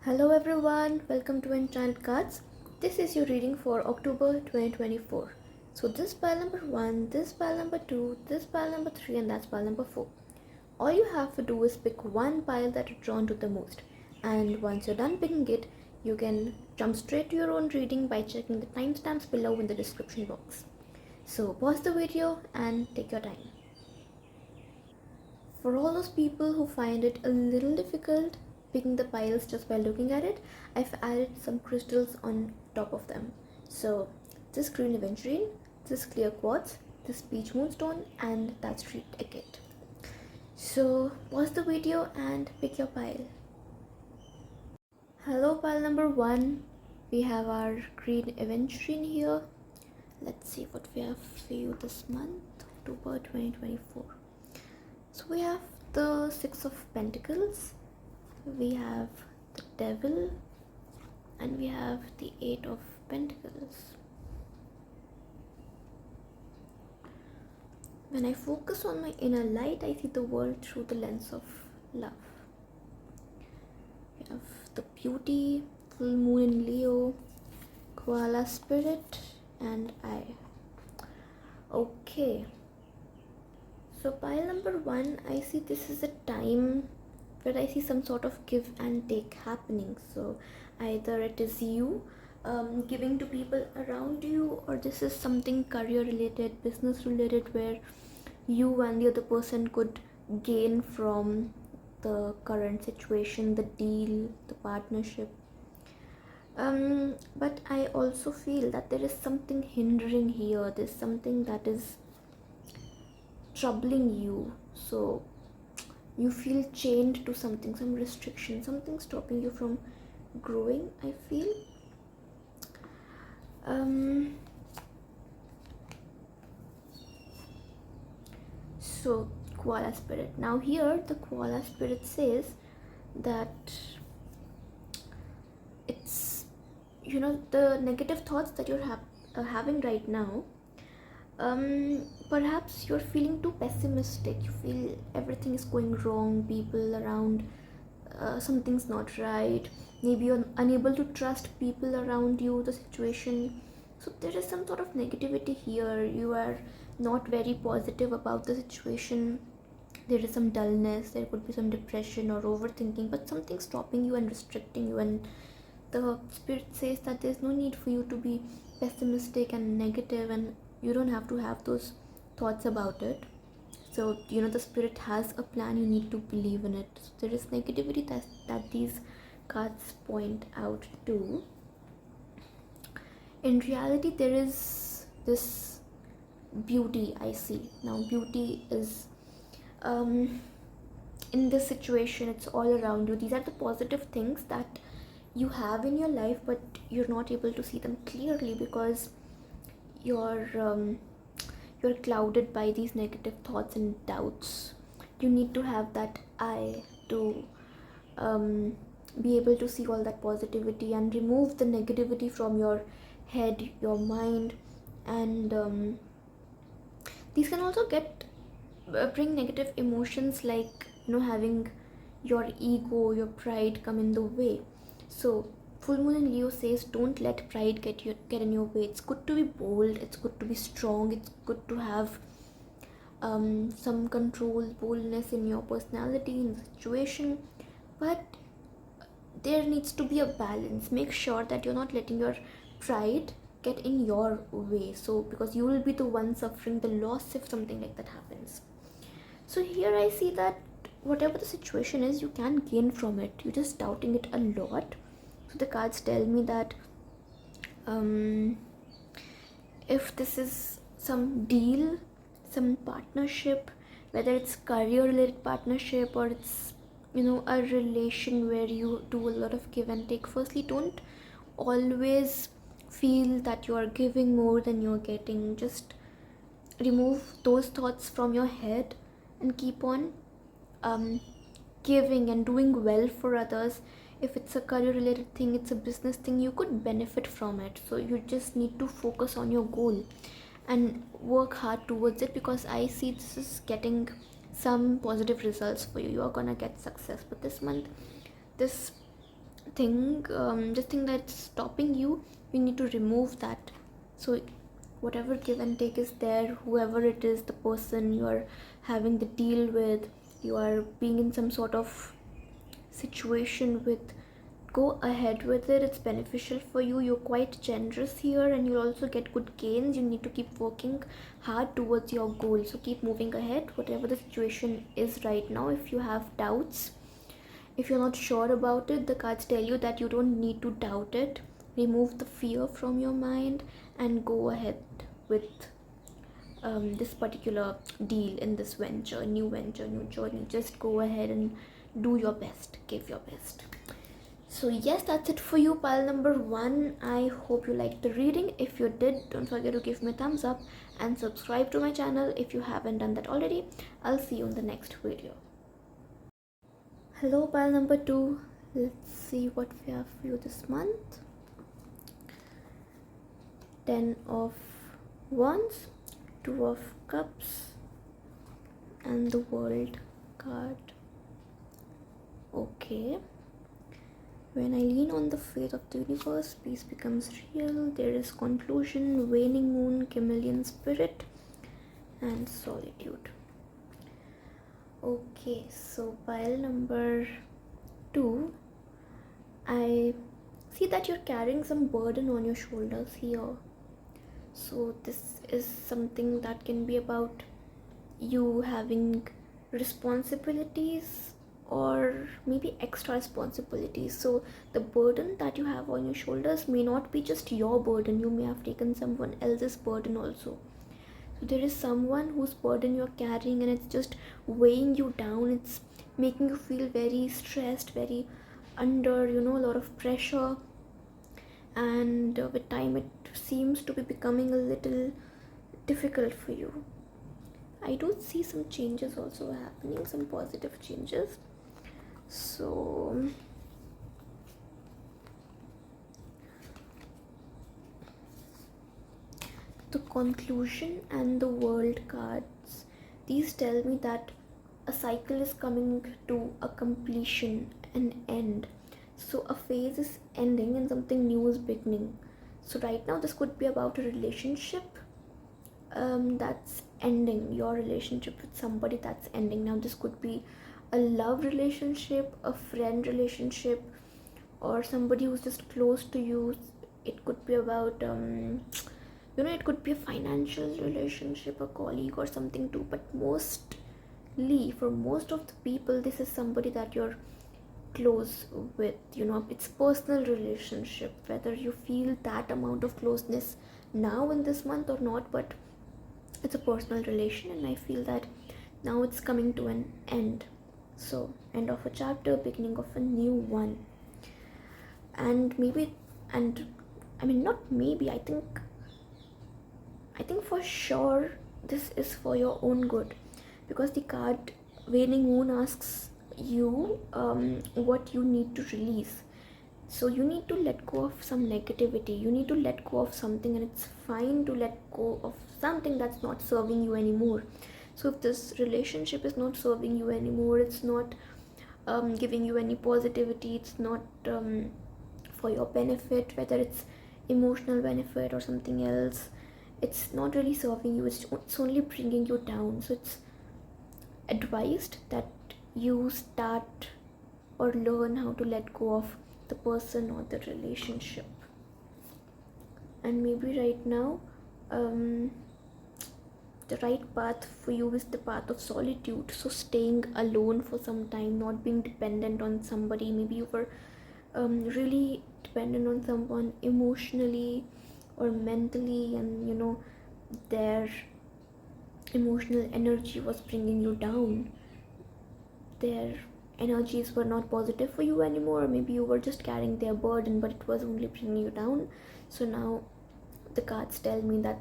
Hello everyone, welcome to Enchanted Cards. This is your reading for October 2024. So this pile number 1, this pile number 2, this pile number 3 and that's pile number 4. All you have to do is pick one pile that you're drawn to the most. And once you're done picking it, you can jump straight to your own reading by checking the timestamps below in the description box. So pause the video and take your time. For all those people who find it a little difficult picking the piles just by looking at it, I've added some crystals on top of them. So this green aventurine, this clear quartz, this peach moonstone and that street agate. So pause the video and pick your pile. Hello pile number 1. We have our green aventurine here. Let's see what we have for you this month, October 2024. So we have the Six of Pentacles, we have the Devil, and we have the Eight of Pentacles. When I focus on my inner light, I see the world through the lens of love. We have the Beauty, Full Moon in Leo, Koala Spirit, and I. Okay. So pile number 1, I see this is a time where I see some sort of give and take happening. So either it is you giving to people around you, or this is something career related, business related, where you and the other person could gain from the current situation, the deal, the partnership. But I also feel that there is something hindering here. There's something that is troubling you, so you feel chained to something, some restriction, something stopping you from growing, I feel. So koala spirit, now here the koala spirit says that it's, the negative thoughts that you're having right now, perhaps you're feeling too pessimistic. You feel everything is going wrong, people around, something's not right, maybe you're unable to trust people around you, the situation. So there is some sort of negativity here. You are not very positive about the situation. There is some dullness, there could be some depression or overthinking, but something's stopping you and restricting you, and the spirit says that there's no need for you to be pessimistic and negative, and you don't have to have those thoughts about it. So the spirit has a plan, you need to believe in it. So there is negativity that these cards point out to. In reality, there is this beauty I see. Now beauty is in this situation, it's all around you. These are the positive things that you have in your life, but you're not able to see them clearly because you're clouded by these negative thoughts and doubts. You need to have that eye to be able to see all that positivity and remove the negativity from your head, your mind. And these can also bring negative emotions, like having your ego, your pride come in the way. So full moon in Leo says don't let pride get in your way. It's good to be bold, it's good to be strong, it's good to have some control, boldness in your personality, in the situation, but there needs to be a balance. Make sure that you're not letting your pride get in your way, so because you will be the one suffering the loss if something like that happens. So here I see that whatever the situation is, you can gain from it. You're just doubting it a lot. So the cards tell me that if this is some deal, some partnership, whether it's career related partnership or it's a relation where you do a lot of give and take, firstly, don't always feel that you are giving more than you're getting. Just remove those thoughts from your head and keep on giving and doing well for others. If it's a career related thing, it's a business thing, you could benefit from it. So you just need to focus on your goal and work hard towards it, because I see this is getting some positive results for you. You are gonna get success. But this month, this this thing that's stopping you, you need to remove that. So whatever give and take is there, whoever it is, the person you are having the deal with, you are being in some sort of situation with, go ahead with it. It's beneficial for you. You're quite generous here, and you'll also get good gains. You need to keep working hard towards your goal, so keep moving ahead whatever the situation is right now. If you have doubts, if you're not sure about it, the cards tell you that you don't need to doubt it. Remove the fear from your mind and go ahead with this particular deal, in this venture, new journey. Just go ahead and do your best, give your best. So yes, that's it for you, pile number 1. I hope you liked the reading. If you did, don't forget to give me a thumbs up and subscribe to my channel if you haven't done that already. I'll see you in the next video. Hello, pile number 2. Let's see what we have for you this month. 10 of Wands, 2 of Cups, and the World card. Okay. When I lean on the faith of the universe, peace becomes real. There is conclusion, waning moon, chameleon spirit, and solitude. Okay, so pile number 2, I see that you're carrying some burden on your shoulders here. So this is something that can be about you having responsibilities, or maybe extra responsibilities. So the burden that you have on your shoulders may not be just your burden. You may have taken someone else's burden also. So there is someone whose burden you're carrying, and it's just weighing you down. It's making you feel very stressed, very under, a lot of pressure. And with time it seems to be becoming a little difficult for you. I do see some changes also happening, some positive changes. So the conclusion and the world cards, these tell me that a cycle is coming to a completion, an end. So a phase is ending and something new is beginning. So right now this could be about a relationship that's ending, your relationship with somebody that's ending. Now this could be a love relationship, a friend relationship, or somebody who's just close to you. It could be about it could be a financial relationship, a colleague or something too. But mostly, for most of the people, this is somebody that you're close with. It's personal relationship, whether you feel that amount of closeness now in this month or not, but it's a personal relation, and I feel that now it's coming to an end. So end of a chapter, beginning of a new one. And not maybe, I think for sure this is for your own good, because the card waning moon asks you what you need to release. So you need to let go of some negativity, you need to let go of something, and it's fine to let go of something that's not serving you anymore. So if this relationship is not serving you anymore, it's not giving you any positivity, it's not for your benefit, whether it's emotional benefit or something else, it's not really serving you, it's only bringing you down. So it's advised that you start or learn how to let go of the person or the relationship. And maybe right now the right path for you is the path of solitude. So staying alone for some time, not being dependent on somebody. Maybe you were really dependent on someone emotionally or mentally, and their emotional energy was bringing you down. Their energies were not positive for you anymore. Maybe you were just carrying their burden, but it was only bringing you down. So now the cards tell me that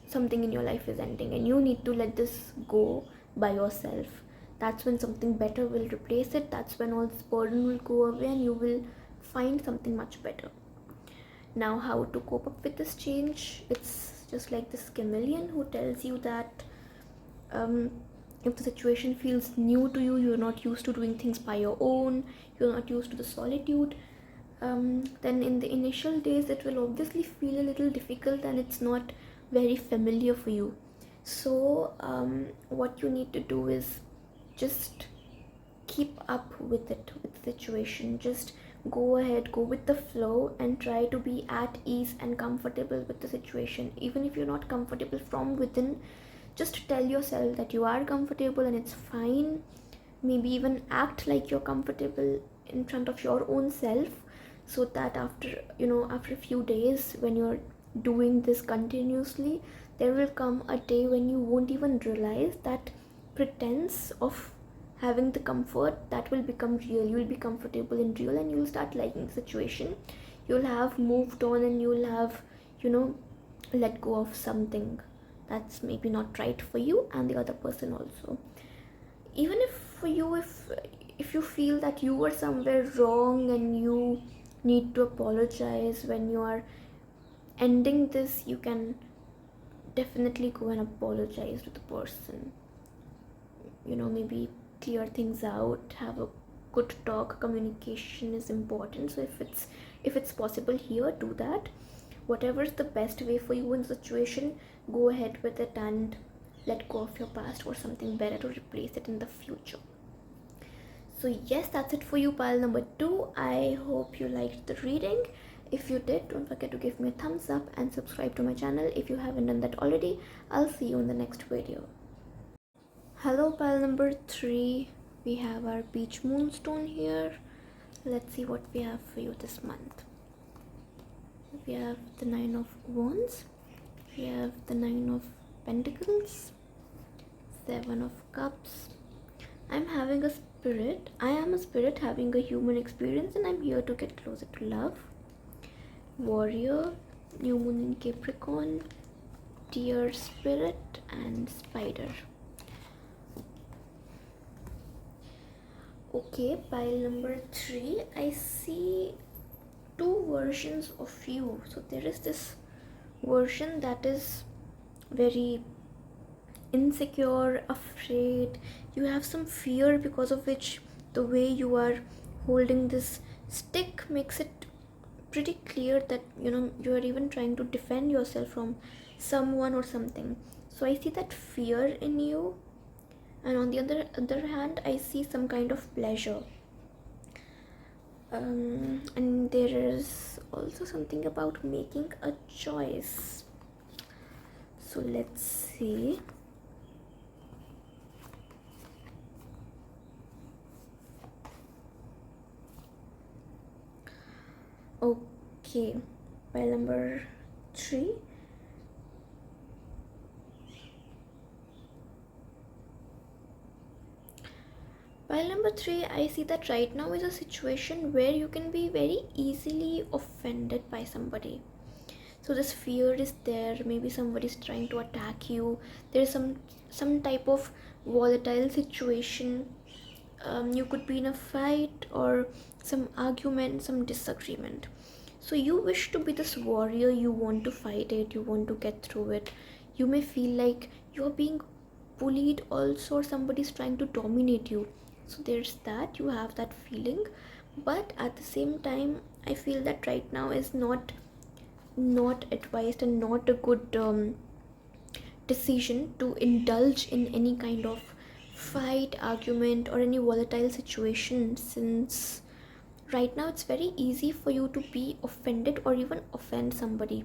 something in your life is ending, and you need to let this go by yourself. That's when something better will replace it. That's when all this burden will go away, and you will find something much better. Now, how to cope up with this change? It's just like this chameleon who tells you that if the situation feels new to you, you're not used to doing things by your own, you're not used to the solitude, then in the initial days it will obviously feel a little difficult and it's not very familiar for you. So what you need to do is just keep up with it, with the situation. Just go ahead, go with the flow, and try to be at ease and comfortable with the situation. Even if you're not comfortable from within, just tell yourself that you are comfortable and it's fine. Maybe even act like you're comfortable in front of your own self, so that after, after a few days, when you're doing this continuously, there will come a day when you won't even realize that pretense of having the comfort that will become real. You'll be comfortable in real and you'll start liking the situation. You'll have moved on and you'll have, let go of something that's maybe not right for you and the other person also. Even if for you, if you feel that you were somewhere wrong and you need to apologize, when you are ending this, you can definitely go and apologize to the person. Maybe clear things out, have a good talk. Communication is important, so if it's possible here, do that. Whatever is the best way for you in the situation, go ahead with it and let go of your past for something better to replace it in the future. So yes, that's it for you, pile number 2. I hope you liked the reading. If you did, don't forget to give me a thumbs up and subscribe to my channel if you haven't done that already. I'll see you in the next video. Hello, pile number 3. We have our beach moonstone here. Let's see what we have for you this month. We have the 9 of wands, we have the 9 of pentacles, 7 of cups. I am a spirit having a human experience, and I'm here to get closer to love. Warrior, new moon in Capricorn, deer spirit, and spider. Okay, pile number 3. I see 2 versions of you. So there is this version that is very insecure, afraid. You have some fear, because of which the way you are holding this stick makes it pretty clear that you are even trying to defend yourself from someone or something. So I see that fear in you, and on the other hand, I see some kind of pleasure. And there is also something about making a choice. So let's see. Okay, pile number 3. Pile number 3, I see that right now is a situation where you can be very easily offended by somebody. So this fear is there. Maybe somebody is trying to attack you. There is some type of volatile situation. You could be in a fight or some argument, some disagreement. So you wish to be this warrior. You want to fight it. You want to get through it. You may feel like you're being bullied also, or somebody is trying to dominate you. So there's that. You have that feeling, but at the same time, I feel that right now is not advised and not a good decision to indulge in any kind of fight, argument, or any volatile situation, since right now it's very easy for you to be offended or even offend somebody.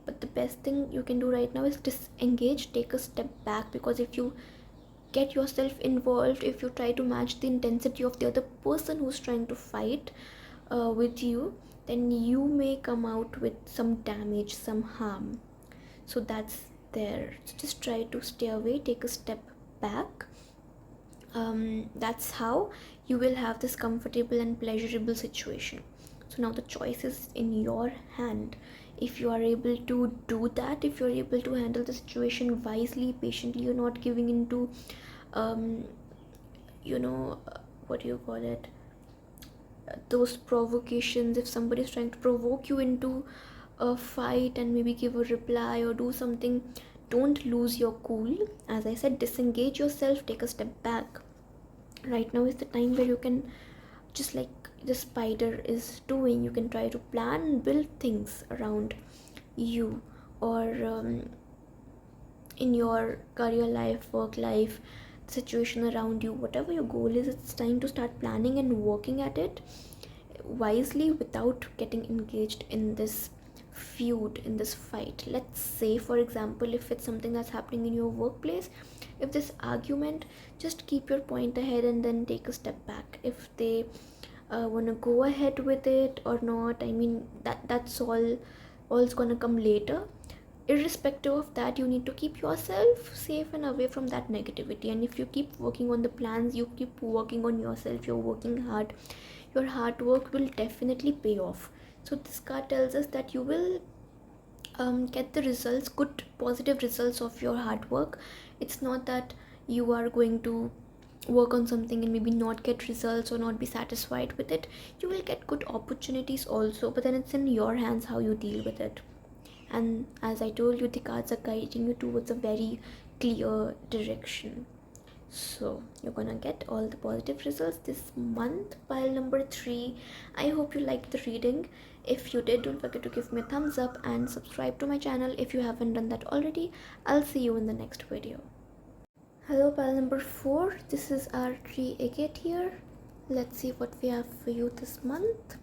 But the best thing you can do right now is disengage, take a step back, because if you get yourself involved, if you try to match the intensity of the other person who's trying to fight with you, then you may come out with some damage, some harm. So that's there. So just try to stay away, take a step back. That's how you will have this comfortable and pleasurable situation. So now the choice is in your hand. If you are able to do that, if you're able to handle the situation wisely, patiently, you're not giving into what do you call it, those provocations. If somebody is trying to provoke you into a fight and maybe give a reply or do something, don't lose your cool. As I said, disengage yourself, take a step back. Right now is the time where you can just the spider is doing. You can try to plan and build things around you, or in your career life, work life, situation around you, whatever your goal is. It's time to start planning and working at it wisely without getting engaged in this feud, in this fight. Let's say, for example, if it's something that's happening in your workplace, if this argument, just keep your point ahead and then take a step back. If they want to go ahead with it or not, I mean, that's all's gonna come later. Irrespective of that, you need to keep yourself safe and away from that negativity. And if you keep working on the plans, you keep working on yourself, you're working hard, your hard work will definitely pay off. So this card tells us that you will get the results, good positive results of your hard work. It's not that you are going to work on something and maybe not get results or not be satisfied with it. You will get good opportunities also, but then it's in your hands how you deal with it. And as I told you, the cards are guiding you towards a very clear direction. So you're gonna get all the positive results this month. Pile number 3. I hope you liked the reading. If you did, don't forget to give me a thumbs up and subscribe to my channel if you haven't done that already. I'll see you in the next video. Hello pile number 4, this is our tree agate here. Let's see what we have for you this month.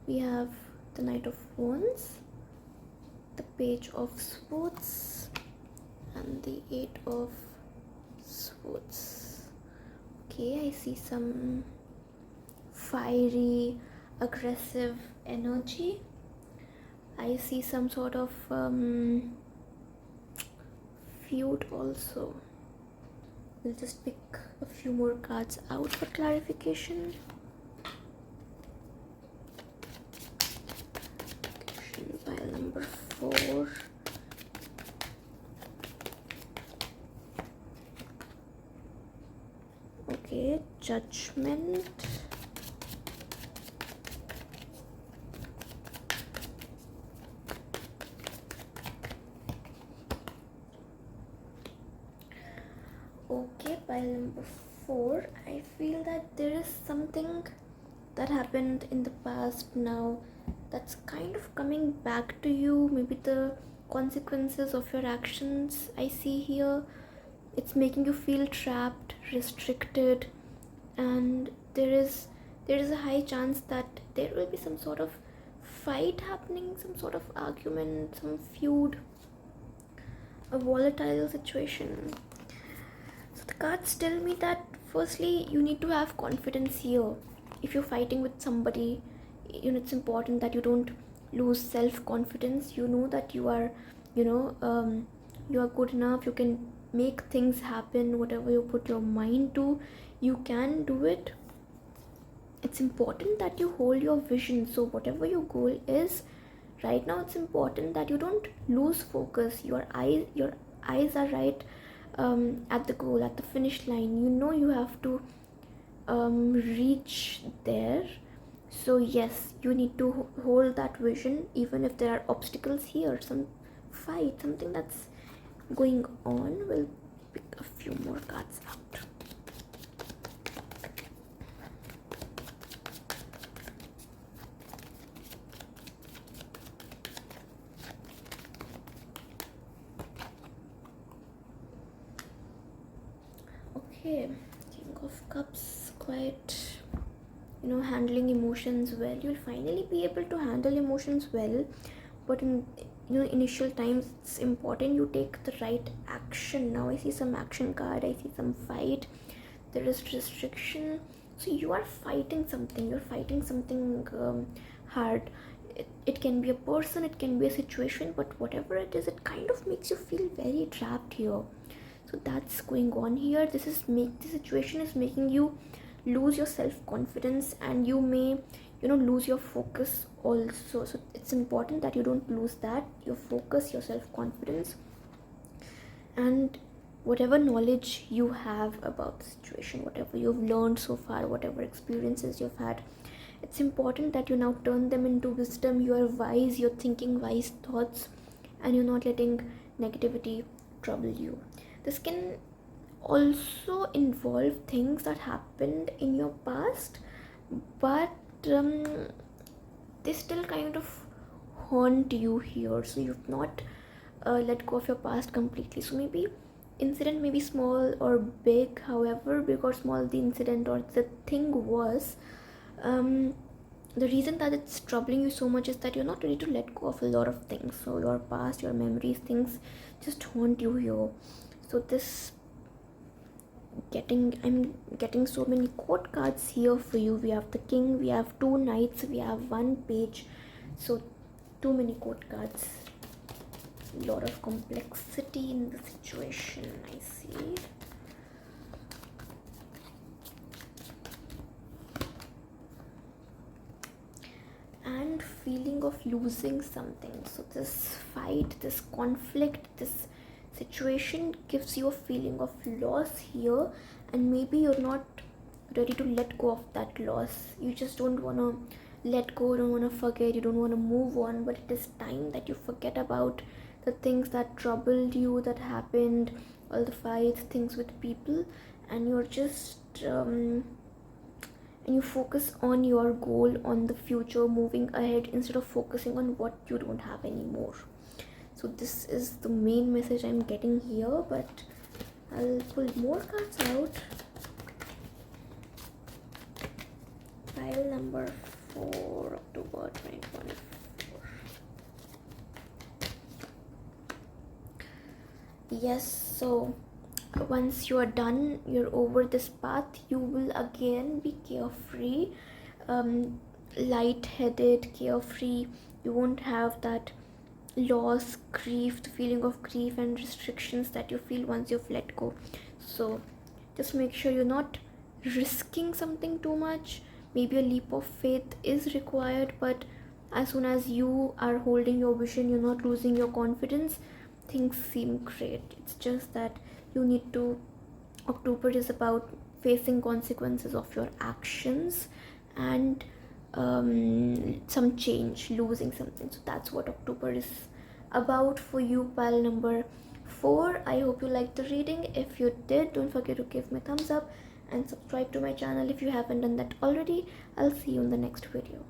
We have the Knight of Wands, the Page of Swords, and the Eight of Swords. Okay, I see some fiery, aggressive energy. I see some sort of feud also. We'll just pick a few more cards out for clarification. Pile number 4. Okay, Judgment. Okay, pile number 4. I feel that there is something that happened in the past now that's kind of coming back to you. Maybe the consequences of your actions I see here. It's making you feel trapped, restricted, and there is a high chance that there will be some sort of fight happening, some sort of argument, some feud, a volatile situation. So the cards tell me that firstly you need to have confidence here. If you're fighting with somebody, it's important that you don't lose self-confidence. You know that you are you are good enough, you can make things happen. Whatever you put your mind to, you can do it. It's important that you hold your vision. So whatever your goal is right now, it's important that you don't lose focus. Your eyes are right at the goal, at the finish line. You have to reach there. So yes, you need to hold that vision even if there are obstacles here, some fight, something that's going on. We'll pick a few more cards out. Okay, King of Cups, quite handling emotions well. You'll finally be able to handle emotions well, but in initial times it's important you take the right action. Now I see some action card, I see some fight, there is restriction. So you are fighting something, hard. It can be a person, it can be a situation, but whatever it is, it kind of makes you feel very trapped here. So that's going on here. The situation is making you lose your self-confidence, and you may lose your focus also. So it's important that you don't lose that, your focus, your self-confidence, and whatever knowledge you have about the situation, whatever you've learned so far, whatever experiences you've had, it's important that you now turn them into wisdom. You are wise, you're thinking wise thoughts, and you're not letting negativity trouble you. This can also involve things that happened in your past, but um, they still kind of haunt you here. So you've not let go of your past completely. So maybe incident may be small or big, however big or small the incident or the thing was, um, the reason that it's troubling you so much is that you're not ready to let go of a lot of things. So your past, your memories, things just haunt you here. So this I'm getting so many court cards here for you. We have the king, we have two knights, we have one page. So too many court cards, a lot of complexity in the situation, I see. And feeling of losing something. So this fight, this conflict, this situation gives you a feeling of loss here, and maybe you're not ready to let go of that loss. You just don't want to let go, don't want to forget, you don't want to move on, but it is time that you forget about the things that troubled you, that happened, all the fights, things with people, and you're just and you focus on your goal, on the future, moving ahead, instead of focusing on what you don't have anymore. So this is the main message I'm getting here, but I'll pull more cards out. Pile number 4, October 2024. Yes, so once you are done, you're over this path, you will again be carefree, light-headed, carefree. You won't have that loss, grief, the feeling of grief and restrictions that you feel once you've let go. So just make sure you're not risking something too much. Maybe a leap of faith is required, but as soon as you are holding your vision, you're not losing your confidence, things seem great. It's just that you need to, October is about facing consequences of your actions, and some change, losing something. So that's what October is about for you, pile number 4. I hope you liked the reading. If you did, don't forget to give me a thumbs up and subscribe to my channel if you haven't done that already. I'll see you in the next video.